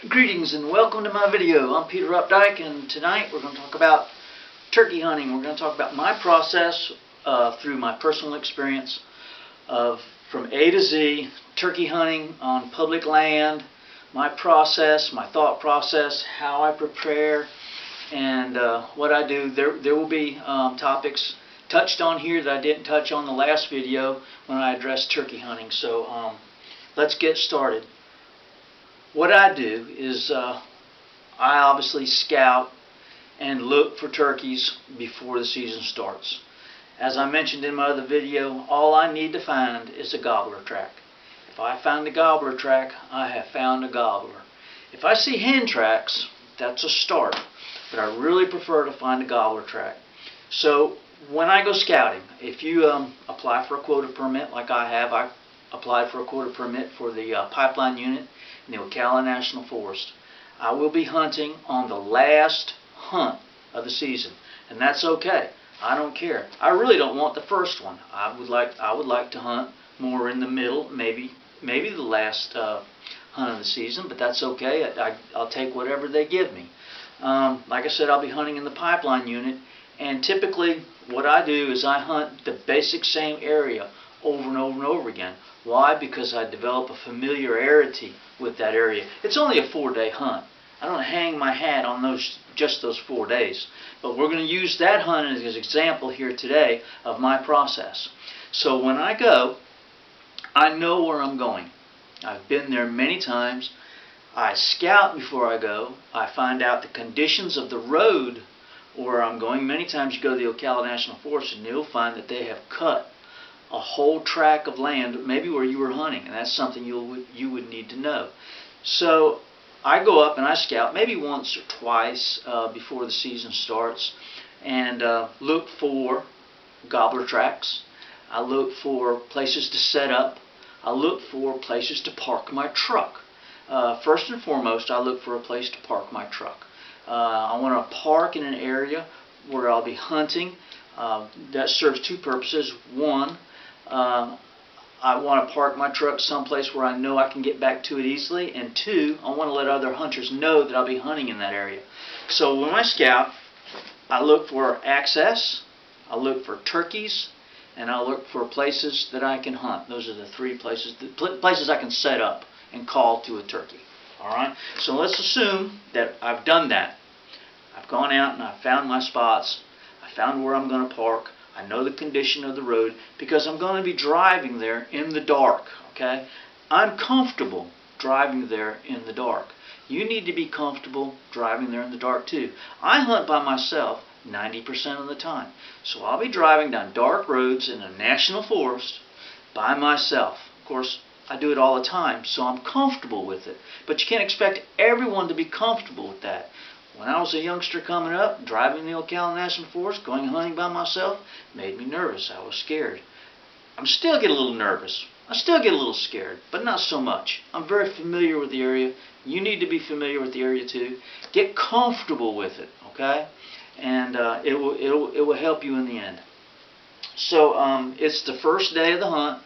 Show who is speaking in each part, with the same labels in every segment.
Speaker 1: Greetings and welcome to my video. I'm Peter Updike, and tonight we're going to talk about turkey hunting. We're going to talk about my process through my personal experience of from A to Z turkey hunting on public land, my process, my thought process, how I prepare, and what I do. There will be topics touched on here that I didn't touch on the last video when I addressed turkey hunting. So let's get started. What I do is I obviously scout and look for turkeys before the season starts. As I mentioned in my other video, all I need to find is a gobbler track. If I find a gobbler track, I have found a gobbler. If I see hen tracks, that's a start, but I really prefer to find a gobbler track. So when I go scouting, if you apply for a quota permit like I have, I applied for a quota permit for the pipeline unit in the Ocala National Forest. I will be hunting on the last hunt of the season, and that's okay. I don't care. I really don't want the first one. I would like to hunt more in the middle, maybe the last hunt of the season, but that's okay. I'll take whatever they give me. Like I said, I'll be hunting in the pipeline unit, and typically what I do is I hunt the basic same area over and over and over again. Why? Because I develop a familiarity with that area. It's only a 4-day hunt. I don't hang my hat on just those 4 days. But we're going to use that hunt as an example here today of my process. So when I go, I know where I'm going. I've been there many times. I scout before I go. I find out the conditions of the road where I'm going. Many times you go to the Ocala National Forest and you'll find that they have cut a whole tract of land, maybe where you were hunting, and that's something you would need to know. So I go up and I scout maybe once or twice before the season starts, and look for gobbler tracks. I look for places to set up. I look for places to park my truck. First and foremost, I look for a place to park my truck. I want to park in an area where I'll be hunting. That serves two purposes. One, I want to park my truck someplace where I know I can get back to it easily, and two, I want to let other hunters know that I'll be hunting in that area. So when I scout, I look for access, I look for turkeys, and I look for places that I can hunt. Those are the three places I can set up and call to a turkey. Alright, so let's assume that I've done that. I've gone out and I've found my spots. I found where I'm going to park. I know the condition of the road because I'm going to be driving there in the dark. Okay, I'm comfortable driving there in the dark. You need to be comfortable driving there in the dark too. I hunt by myself 90% of the time. So I'll be driving down dark roads in a national forest by myself. Of course, I do it all the time, so I'm comfortable with it. But you can't expect everyone to be comfortable with that. When I was a youngster coming up, driving the Ocala National Forest, going hunting by myself, made me nervous. I was scared. I still get a little nervous. I still get a little scared, but not so much. I'm very familiar with the area. You need to be familiar with the area too. Get comfortable with it, okay? And it will help you in the end. So it's the first day of the hunt.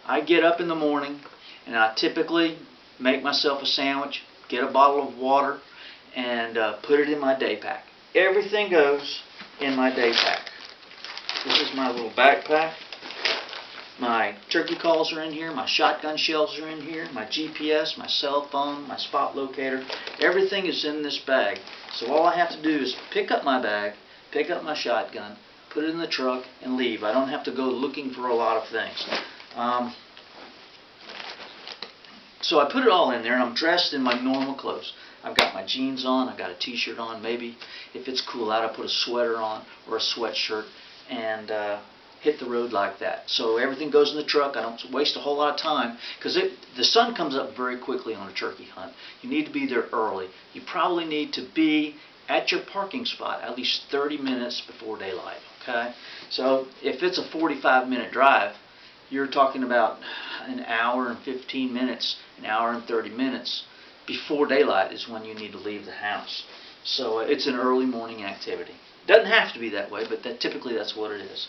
Speaker 1: I get up in the morning, and I typically make myself a sandwich, get a bottle of water, and put it in my day pack. Everything goes in my day pack. This is my little backpack. My turkey calls are in here. My shotgun shells are in here. My GPS, my cell phone, my spot locator. Everything is in this bag. So all I have to do is pick up my bag, pick up my shotgun, put it in the truck, and leave. I don't have to go looking for a lot of things. So I put it all in there, and I'm dressed in my normal clothes. I've got my jeans on, I've got a t-shirt on, maybe if it's cool out I put a sweater on or a sweatshirt and hit the road like that. So everything goes in the truck. I don't waste a whole lot of time because the sun comes up very quickly on a turkey hunt. You need to be there early. You probably need to be at your parking spot at least 30 minutes before daylight. Okay? So if it's a 45-minute drive, you're talking about an hour and 15 minutes, an hour and 30 minutes before daylight is when you need to leave the house. So it's an early morning activity. Doesn't have to be that way, but typically that's what it is.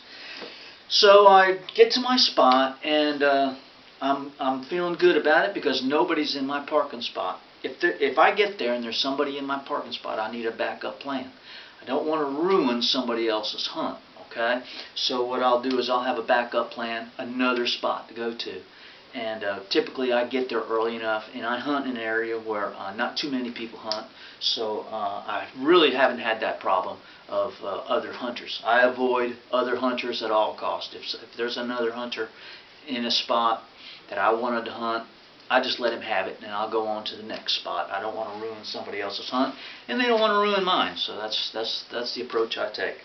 Speaker 1: So I get to my spot, and I'm feeling good about it because nobody's in my parking spot. if I get there and there's somebody in my parking spot, I need a backup plan. I don't want to ruin somebody else's hunt. Okay, so what I'll do is I'll have a backup plan, another spot to go to. And typically I get there early enough, and I hunt in an area where not too many people hunt, so I really haven't had that problem of other hunters. I avoid other hunters at all costs. If there's another hunter in a spot that I wanted to hunt, I just let him have it, and I'll go on to the next spot. I don't want to ruin somebody else's hunt, and they don't want to ruin mine, so that's the approach I take.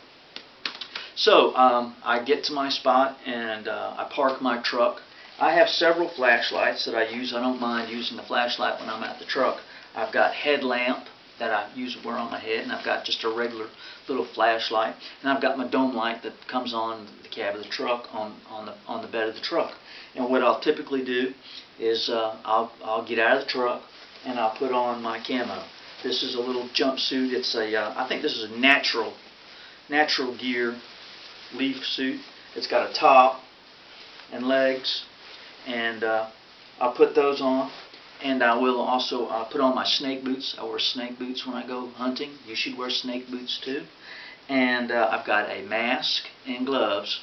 Speaker 1: So I get to my spot, and I park my truck. I have several flashlights that I use. I don't mind using the flashlight when I'm at the truck. I've got headlamp that I wear on my head, and I've got just a regular little flashlight, and I've got my dome light that comes on the cab of the truck on the bed of the truck. And what I'll typically do is I'll get out of the truck and I'll put on my camo. This is a little jumpsuit. It's I think this is a natural gear leaf suit. It's got a top and legs, and I'll put those on, and I will also put on my snake boots. I wear snake boots when I go hunting. You should wear snake boots too. And I've got a mask and gloves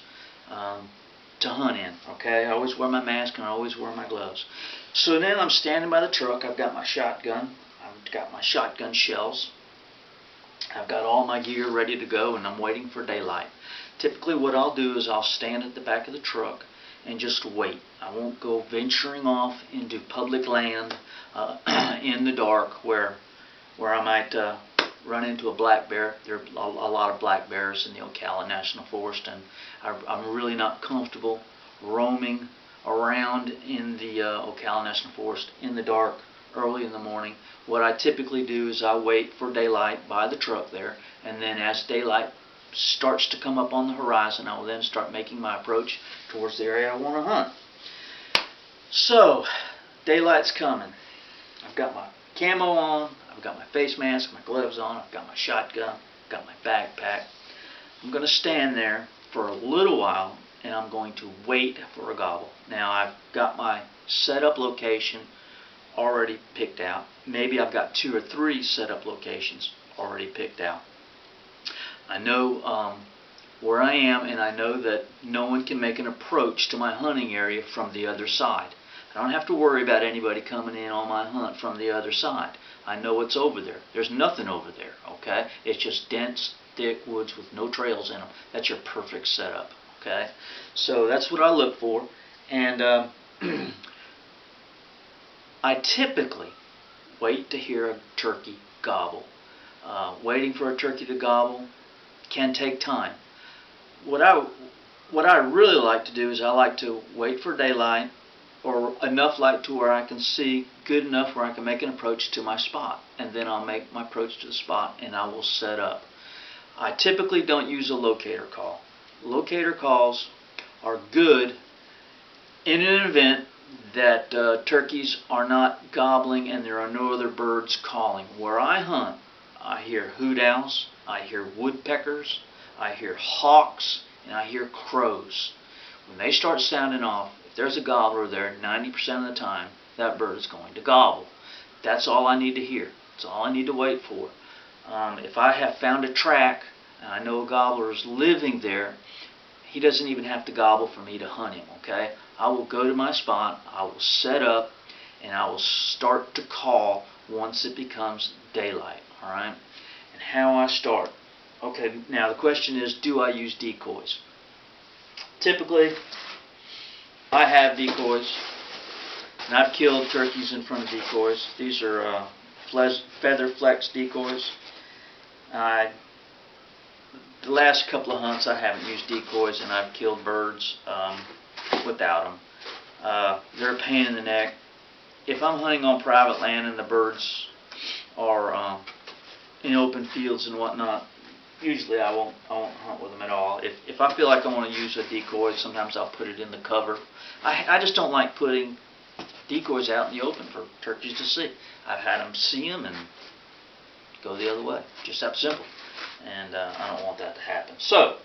Speaker 1: to hunt in. Okay, I always wear my mask and I always wear my gloves. So then I'm standing by the truck. I've got my shotgun. I've got my shotgun shells. I've got all my gear ready to go, and I'm waiting for daylight. Typically what I'll do is I'll stand at the back of the truck and just wait. I won't go venturing off into public land in the dark where I might run into a black bear. There are a lot of black bears in the Ocala National Forest, and I'm really not comfortable roaming around in the Ocala National Forest in the dark early in the morning. What I typically do is I wait for daylight by the truck there, and then as daylight starts to come up on the horizon, I will then start making my approach towards the area I want to hunt. So, daylight's coming. I've got my camo on, I've got my face mask, my gloves on, I've got my shotgun, I've got my backpack. I'm going to stand there for a little while, and I'm going to wait for a gobble. Now, I've got my setup location already picked out. Maybe I've got 2 or 3 setup locations already picked out. I know where I am, and I know that no one can make an approach to my hunting area from the other side. I don't have to worry about anybody coming in on my hunt from the other side. I know what's over there. There's nothing over there, okay? It's just dense, thick woods with no trails in them. That's your perfect setup, okay? So that's what I look for, and I typically wait to hear a turkey gobble. Waiting for a turkey to gobble can take time. What I really like to do is I like to wait for daylight, or enough light to where I can see good enough where I can make an approach to my spot, and then I'll make my approach to the spot and I will set up. I typically don't use a locator call. Locator calls are good in an event that turkeys are not gobbling and there are no other birds calling. Where I hunt, I hear hoot owls, I hear woodpeckers, I hear hawks, and I hear crows. When they start sounding off, if there's a gobbler there, 90% of the time, that bird is going to gobble. That's all I need to hear. That's all I need to wait for. If I have found a track and I know a gobbler is living there, he doesn't even have to gobble for me to hunt him, okay? I will go to my spot, I will set up, and I will start to call once it becomes daylight, alright? And how I start. Okay, now the question is, do I use decoys? Typically, I have decoys, and I've killed turkeys in front of decoys. These are feather flex decoys. The last couple of hunts I haven't used decoys, and I've killed birds without them. They're a pain in the neck. If I'm hunting on private land and the birds are in open fields and whatnot, usually I won't hunt with them at all. If I feel like I want to use a decoy, sometimes I'll put it in the cover. I just don't like putting decoys out in the open for turkeys to see. I've had them see them and go the other way. Just that simple. And I don't want that to happen. So,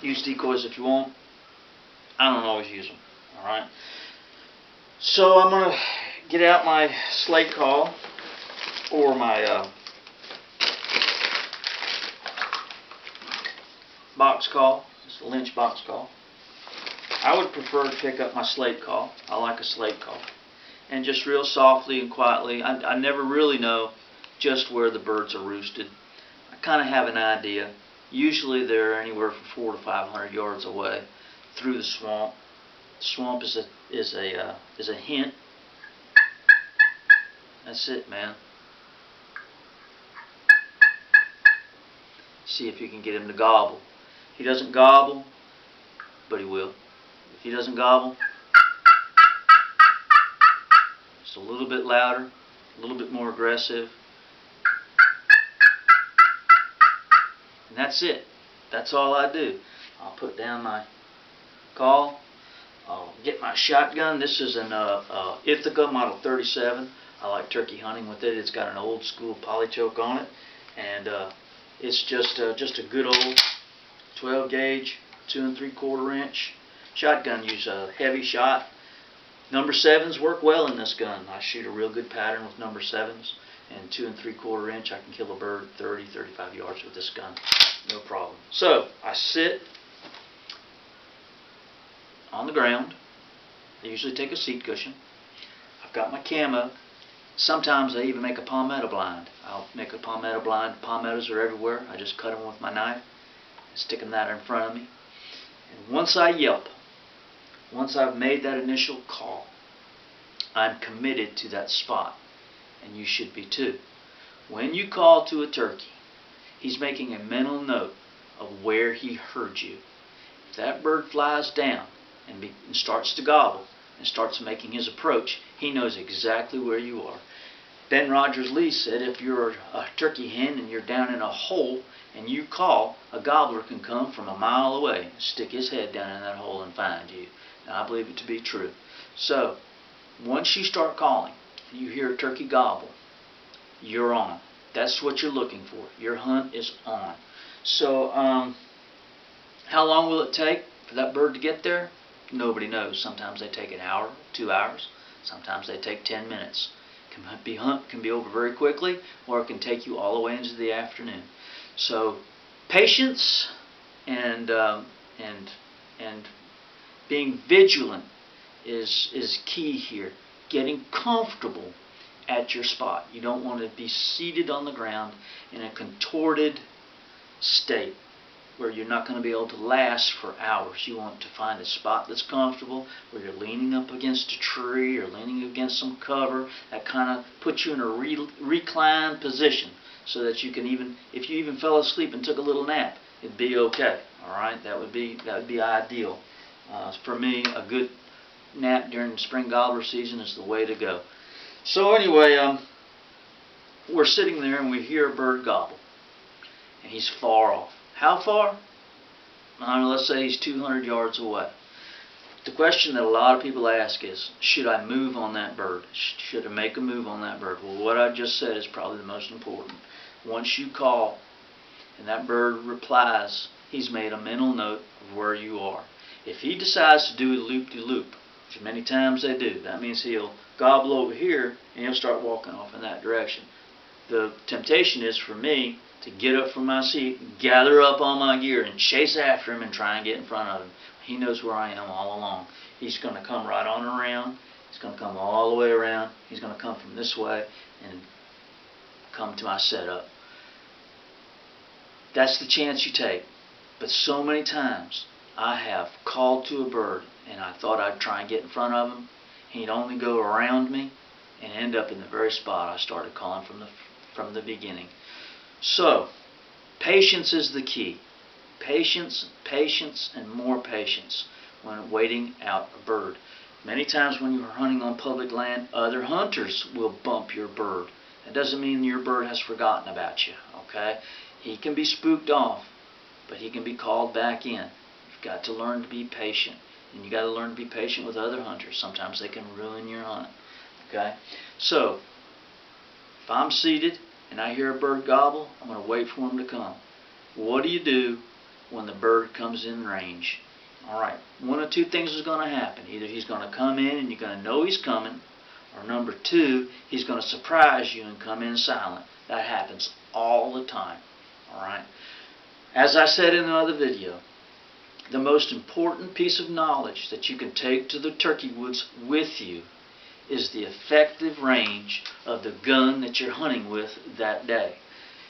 Speaker 1: use decoys if you want. I don't always use them. Alright? So I'm going to get out my slate call or my box call. It's a Lynch box call. I would prefer to pick up my slate call. I like a slate call. And just real softly and quietly. I never really know just where the birds are roosted. I kind of have an idea. Usually they're anywhere from 400 to 500 yards away through the swamp. The swamp is a hint. That's it, man. See if you can get him to gobble. He doesn't gobble, but he will. If he doesn't gobble, just a little bit louder, a little bit more aggressive. And that's it. That's all I do. I'll put down my call. I'll get my shotgun. This is an Ithaca Model 37. I like turkey hunting with it. It's got an old school polychoke on it. And it's just a good old 12 gauge, 2 3/4 inch shotgun. Use a heavy shot. Number 7s work well in this gun. I shoot a real good pattern with number 7s. And 2 3/4 inch, I can kill a bird 30, 35 yards with this gun. No problem. So, I sit on the ground. I usually take a seat cushion. I've got my camo. Sometimes I even make a palmetto blind. I'll make a palmetto blind. Palmettos are everywhere. I just cut them with my knife and stick them that in front of me. And once I yelp, once I've made that initial call, I'm committed to that spot. And you should be too. When you call to a turkey, he's making a mental note of where he heard you. If that bird flies down and starts to gobble and starts making his approach, he knows exactly where you are. Ben Rogers-Lee said if you're a turkey hen and you're down in a hole and you call, a gobbler can come from a mile away, stick his head down in that hole and find you. Now, I believe it to be true. So, once you start calling, you hear a turkey gobble, you're on. That's what you're looking for. Your hunt is on. So, how long will it take for that bird to get there? Nobody knows. Sometimes they take an hour, 2 hours. Sometimes they take 10 minutes. Hunt can be over very quickly, or it can take you all the way into the afternoon. So, patience and being vigilant is key here. Getting comfortable at your spot. You don't want to be seated on the ground in a contorted state where you're not going to be able to last for hours. You want to find a spot that's comfortable, where you're leaning up against a tree or leaning against some cover that kind of puts you in a reclined position so that you can even, if you even fell asleep and took a little nap, it'd be okay. All right, that would be ideal. For me, a good nap during the spring gobbler season is the way to go. So anyway, we're sitting there and we hear a bird gobble, and he's far off. How far? Let's say he's 200 yards away. The question that a lot of people ask is, should I move on that bird? Should I make a move on that bird? Well, what I just said is probably the most important. Once you call and that bird replies, he's made a mental note of where you are. If he decides to do a loop-de-loop, which many times they do, that means he'll gobble over here and he'll start walking off in that direction. The temptation is for me to get up from my seat, gather up all my gear, and chase after him and try and get in front of him. He knows where I am all along. He's going to come right on around. He's going to come all the way around. He's going to come from this way and come to my setup. That's the chance you take. But so many times I have called to a bird and I thought I'd try and get in front of him. He'd only go around me and end up in the very spot I started calling from the beginning. So, patience is the key. Patience, patience, and more patience when waiting out a bird. Many times when you're hunting on public land, other hunters will bump your bird. That doesn't mean your bird has forgotten about you, okay? He can be spooked off, but he can be called back in. You've got to learn to be patient. And you've got to learn to be patient with other hunters. Sometimes they can ruin your hunt, okay? So, if I'm seated and I hear a bird gobble, I'm going to wait for him to come. What do you do when the bird comes in range? All right, one of two things is going to happen. Either he's going to come in and you're going to know he's coming, Or number 2, he's going to surprise you and come in silent. That happens all the time. Alright? As I said in the other video, the most important piece of knowledge that you can take to the turkey woods with you is the effective range of the gun that you're hunting with that day.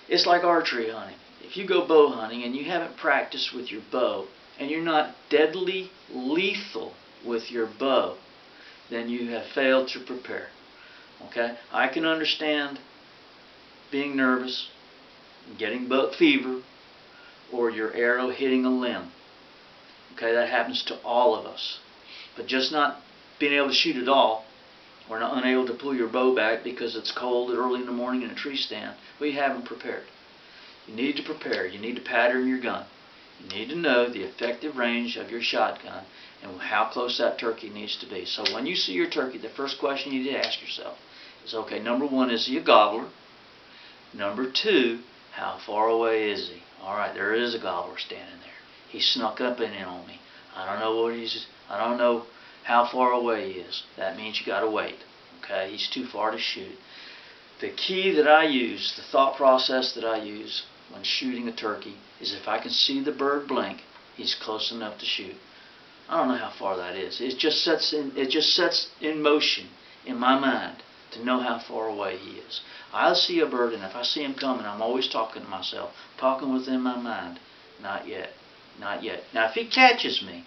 Speaker 1: It's like archery hunting. If you go bow hunting and you haven't practiced with your bow and you're not deadly lethal with your bow, then you have failed to prepare. Okay? I can understand being nervous, getting buck fever, or your arrow hitting a limb. Okay, that happens to all of us. But just not being able to shoot at all, or not unable to pull your bow back because it's cold early in the morning in a tree stand, well, you haven't prepared. You need to prepare. You need to pattern your gun. You need to know the effective range of your shotgun and how close that turkey needs to be. So when you see your turkey, the first question you need to ask yourself is, okay, number 1, is he a gobbler? Number 2, how far away is he? Alright, there is a gobbler standing there. He snuck up and in on me. I don't know how far away he is. That means you gotta wait. Okay, he's too far to shoot. The key that I use, the thought process that I use when shooting a turkey, is if I can see the bird blink, he's close enough to shoot. I don't know how far that is. It just sets in motion in my mind to know how far away he is. I'll see a bird, and if I see him coming, I'm always talking to myself, talking within my mind. Not yet. Not yet. Now, if he catches me,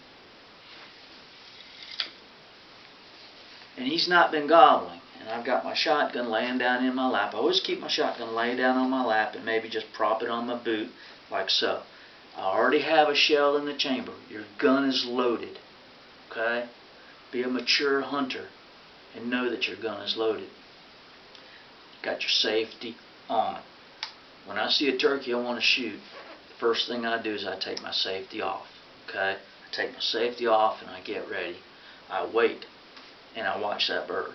Speaker 1: and he's not been gobbling, and I've got my shotgun laying down in my lap, I always keep my shotgun laying down on my lap and maybe just prop it on my boot, like so. I already have a shell in the chamber. Your gun is loaded. Okay? Be a mature hunter and know that your gun is loaded. Got your safety on. When I see a turkey I want to shoot, the first thing I do is I take my safety off. Okay? I take my safety off and I get ready. I wait and I watch that bird.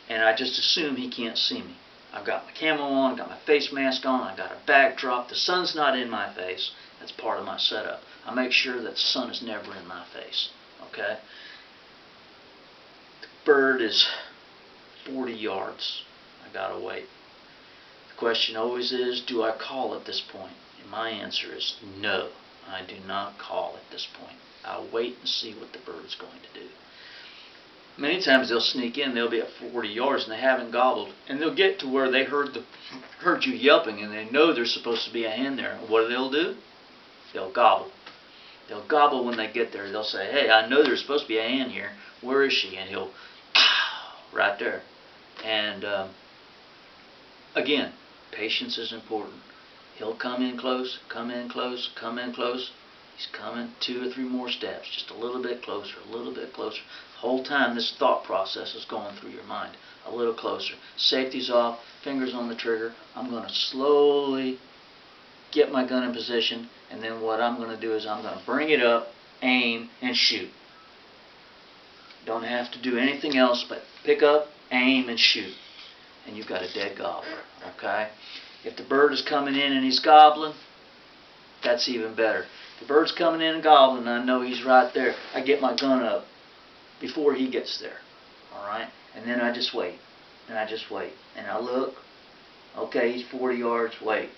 Speaker 1: And I just assume he can't see me. I've got my camo on, I've got my face mask on, I've got a backdrop. The sun's not in my face. That's part of my setup. I make sure that the sun is never in my face. Okay? The bird is 40 yards. I gotta wait. The question always is, do I call at this point? And my answer is no. I do not call at this point. I'll wait and see what the bird's going to do. Many times they'll sneak in, they'll be at 40 yards and they haven't gobbled. And they'll get to where they heard you yelping and they know there's supposed to be a hen there. And what do? They'll gobble. They'll gobble when they get there. They'll say, hey, I know there's supposed to be a hen here. Where is she? And he'll, pow, right there. And again, patience is important. He'll come in close, come in close, come in close. He's coming 2 or 3 more steps, just a little bit closer, a little bit closer. The whole time this thought process is going through your mind. A little closer. Safety's off, fingers on the trigger. I'm going to slowly get my gun in position, and then what I'm going to do is I'm going to bring it up, aim, and shoot. Don't have to do anything else but pick up, aim, and shoot. And you've got a dead gobbler. Okay? If the bird is coming in and he's gobbling, that's even better. If the bird's coming in and gobbling and I know he's right there, I get my gun up before he gets there. Alright? And then I just wait. And I just wait. And I look. Okay, he's 40 yards. Wait.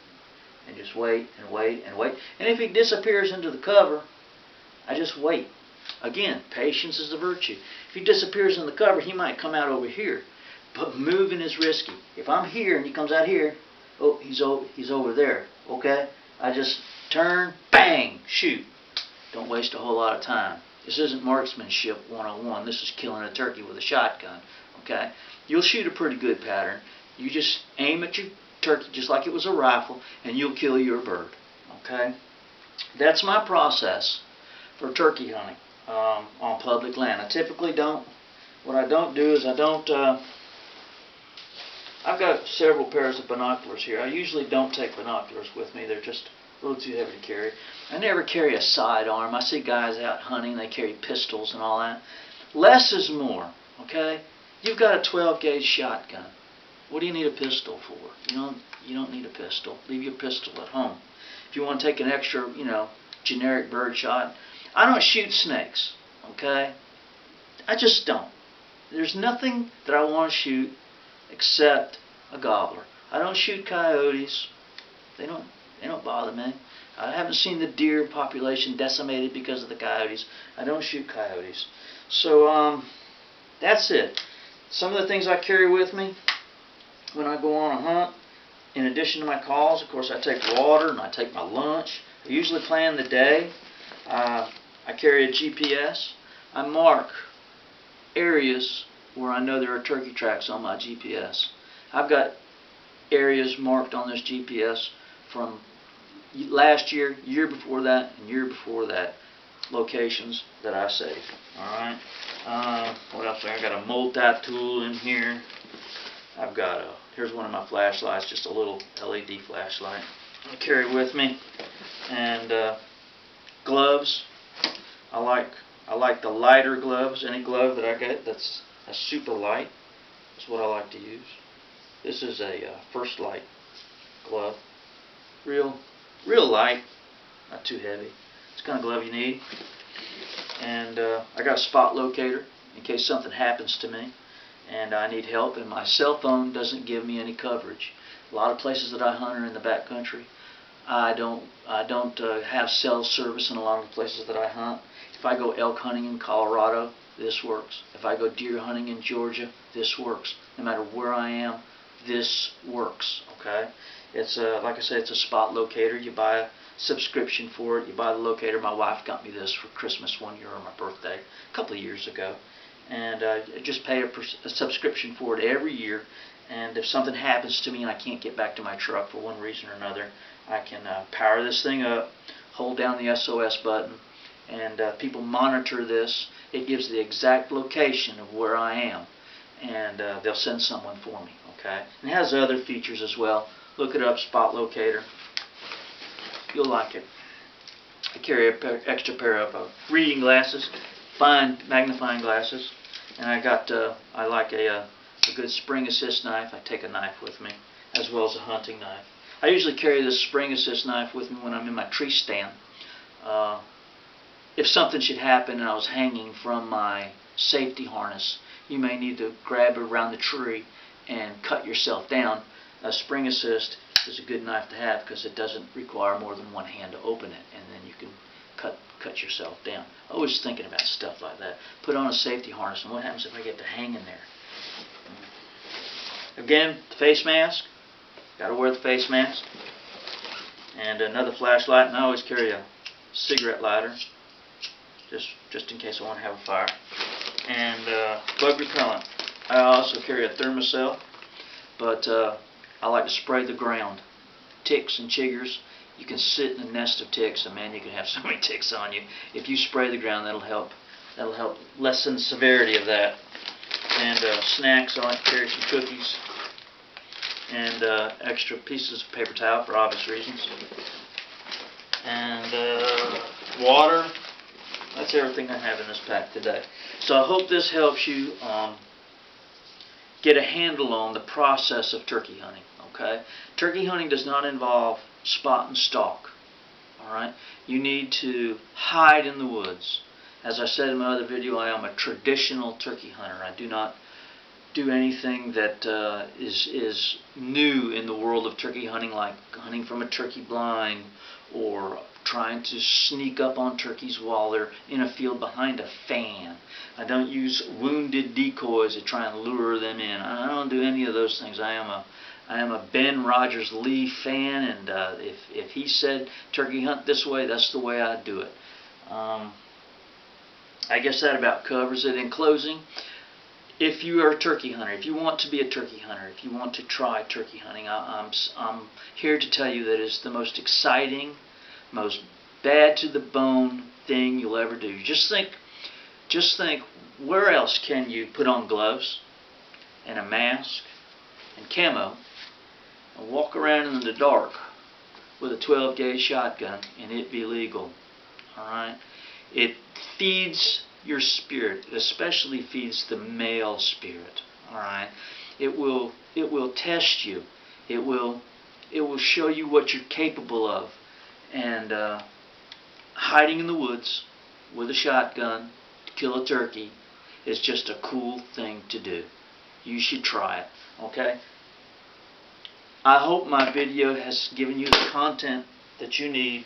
Speaker 1: And just wait and wait and wait. And if he disappears into the cover, I just wait. Again, patience is the virtue. If he disappears in the cover, he might come out over here. But moving is risky. If I'm here and he comes out here, oh, he's over there. Okay? I just turn, bang, shoot. Don't waste a whole lot of time. This isn't marksmanship 101. This is killing a turkey with a shotgun. Okay? You'll shoot a pretty good pattern. You just aim at your turkey just like it was a rifle, and you'll kill your bird. Okay? That's my process for turkey hunting on public land. I typically don't. What I don't do is I don't. I've got several pairs of binoculars here. I usually don't take binoculars with me. They're just a little too heavy to carry. I never carry a sidearm. I see guys out hunting, they carry pistols and all that. Less is more, okay? You've got a 12 gauge shotgun. What do you need a pistol for? You don't need a pistol. Leave your pistol at home. If you want to take an extra, generic bird shot, I don't shoot snakes, okay? I just don't. there's nothing that I want to shoot except a gobbler. I don't shoot coyotes. They don't bother me. I haven't seen the deer population decimated because of the coyotes. I don't shoot coyotes. So that's it. Some of the things I carry with me when I go on a hunt, in addition to my calls, of course, I take water and I take my lunch. I usually plan the day. I carry a GPS. I mark areas where I know there are turkey tracks on my GPS. I've got areas marked on this GPS from last year, year before that, and year before that, locations that I saved. Alright. What else? I got a multi-tool in here. I've got here's one of my flashlights, just a little LED flashlight I carry with me. And gloves. I like the lighter gloves. Any glove that I get that's a super light is what I like to use. This is a First Light glove. Real light, not too heavy. It's the kind of glove you need. And I got a spot locator in case something happens to me and I need help, and my cell phone doesn't give me any coverage. A lot of places that I hunt are in the back country. I don't have cell service in a lot of the places that I hunt. If I go elk hunting in Colorado, this works. If I go deer hunting in Georgia, this works. No matter where I am, this works. Okay? It's like I said, it's a spot locator. You buy a subscription for it. You buy the locator. My wife got me this for Christmas one year, or my birthday, a couple of years ago. And I just pay a subscription for it every year. And if something happens to me and I can't get back to my truck for one reason or another, I can power this thing up, hold down the SOS button, and people monitor this. It gives the exact location of where I am, and they'll send someone for me. Okay, and it has other features as well. Look it up, spot locator. You'll like it. I carry an extra pair of reading glasses, fine magnifying glasses, and I like a good spring assist knife. I take a knife with me, as well as a hunting knife. I usually carry this spring assist knife with me when I'm in my tree stand. If something should happen and I was hanging from my safety harness, you may need to grab it around the tree and cut yourself down. A spring assist is a good knife to have because it doesn't require more than one hand to open it, and then you can cut yourself down. Always thinking about stuff like that. Put on a safety harness, and what happens if I get to hang in there? Again, the face mask. Got to wear the face mask. And another flashlight, and I always carry a cigarette lighter, just in case I want to have a fire. And bug repellent. I also carry a thermocell, but I like to spray the ground. Ticks and chiggers. You can sit in a nest of ticks, and man, you can have so many ticks on you. If you spray the ground, that'll help. That'll help lessen the severity of that. And snacks. I like to carry some cookies and extra pieces of paper towel for obvious reasons. And water. That's everything I have in this pack today. So I hope this helps you get a handle on the process of turkey hunting. Okay? Turkey hunting does not involve spot and stalk. Alright? You need to hide in the woods. As I said in my other video, I am a traditional turkey hunter. I do not do anything that is new in the world of turkey hunting, like hunting from a turkey blind or trying to sneak up on turkeys while they're in a field behind a fan. I don't use wounded decoys to try and lure them in. I don't do any of those things. I am a Ben Rogers Lee fan, and if he said turkey hunt this way, that's the way I do it. I guess that about covers it. In closing, if you are a turkey hunter, if you want to be a turkey hunter, if you want to try turkey hunting, I'm here to tell you that it's the most exciting, most bad to the bone thing you'll ever do. Just think, where else can you put on gloves and a mask and camo and walk around in the dark with a 12-gauge shotgun and it be legal? All right? It feeds your spirit. It especially feeds the male spirit. All right? It will test you. It will show you what you're capable of. And hiding in the woods with a shotgun to kill a turkey is just a cool thing to do. You should try it, okay? I hope my video has given you the content that you need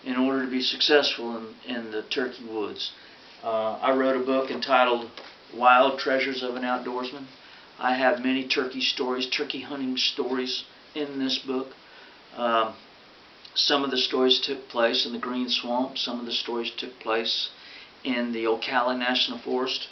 Speaker 1: in order to be successful in the turkey woods. I wrote a book entitled Wild Treasures of an Outdoorsman. I have many turkey stories, turkey hunting stories in this book. Some of the stories took place in the Green Swamp. Some of the stories took place in the Ocala National Forest.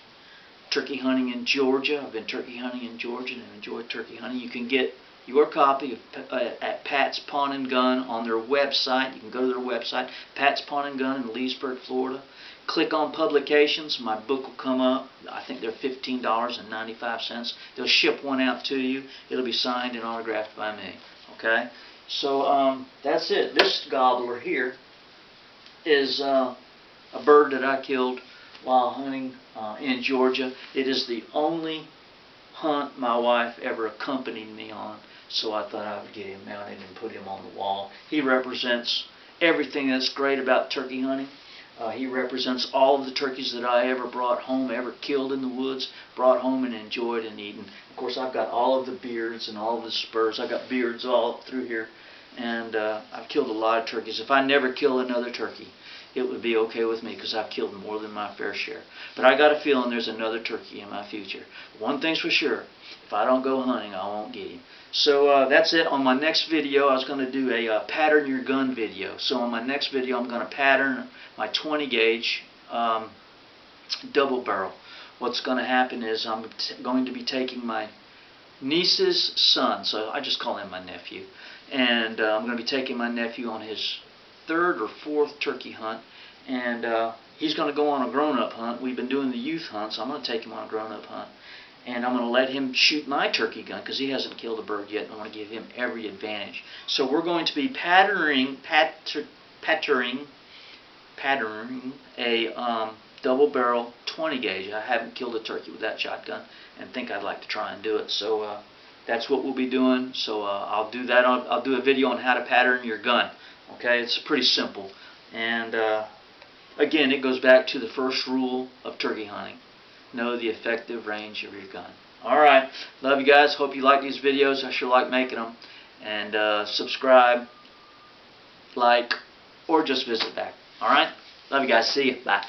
Speaker 1: Turkey hunting in Georgia. I've been turkey hunting in Georgia and enjoyed turkey hunting. You can get your copy at Pat's Pawn and Gun on their website. You can go to their website, Pat's Pawn and Gun in Leesburg, Florida. Click on publications. My book will come up. I think they're $15.95. They'll ship one out to you. It'll be signed and autographed by me. Okay? So that's it. This gobbler here is a bird that I killed while hunting in Georgia. It is the only hunt my wife ever accompanied me on, so I thought I would get him mounted and put him on the wall. He represents everything that's great about turkey hunting. He represents all of the turkeys that I ever brought home, ever killed in the woods, brought home and enjoyed and eaten. Of course, I've got all of the beards and all of the spurs. I've got beards all up through here, and I've killed a lot of turkeys. If I never kill another turkey, it would be okay with me because I've killed more than my fair share. But I got a feeling there's another turkey in my future. One thing's for sure, if I don't go hunting, I won't get him. So that's it. On my next video, I was going to do a pattern your gun video. So on my next video, I'm going to pattern my 20 gauge double barrel. What's going to happen is I'm going to be taking my niece's son, so I just call him my nephew, and I'm going to be taking my nephew on his third or fourth turkey hunt, and he's going to go on a grown-up hunt. We've been doing the youth hunt, so I'm going to take him on a grown-up hunt, and I'm going to let him shoot my turkey gun because he hasn't killed a bird yet, and I want to give him every advantage. So we're going to be patterning a double barrel 20 gauge. I haven't killed a turkey with that shotgun and think I'd like to try and do it. So that's what we'll be doing. So I'll do that. I'll do a video on how to pattern your gun. Okay, it's pretty simple. And again, it goes back to the first rule of turkey hunting. Know the effective range of your gun. Alright, love you guys. Hope you like these videos. I sure like making them. And subscribe, like, or just visit back. Alright, love you guys. See you. Bye.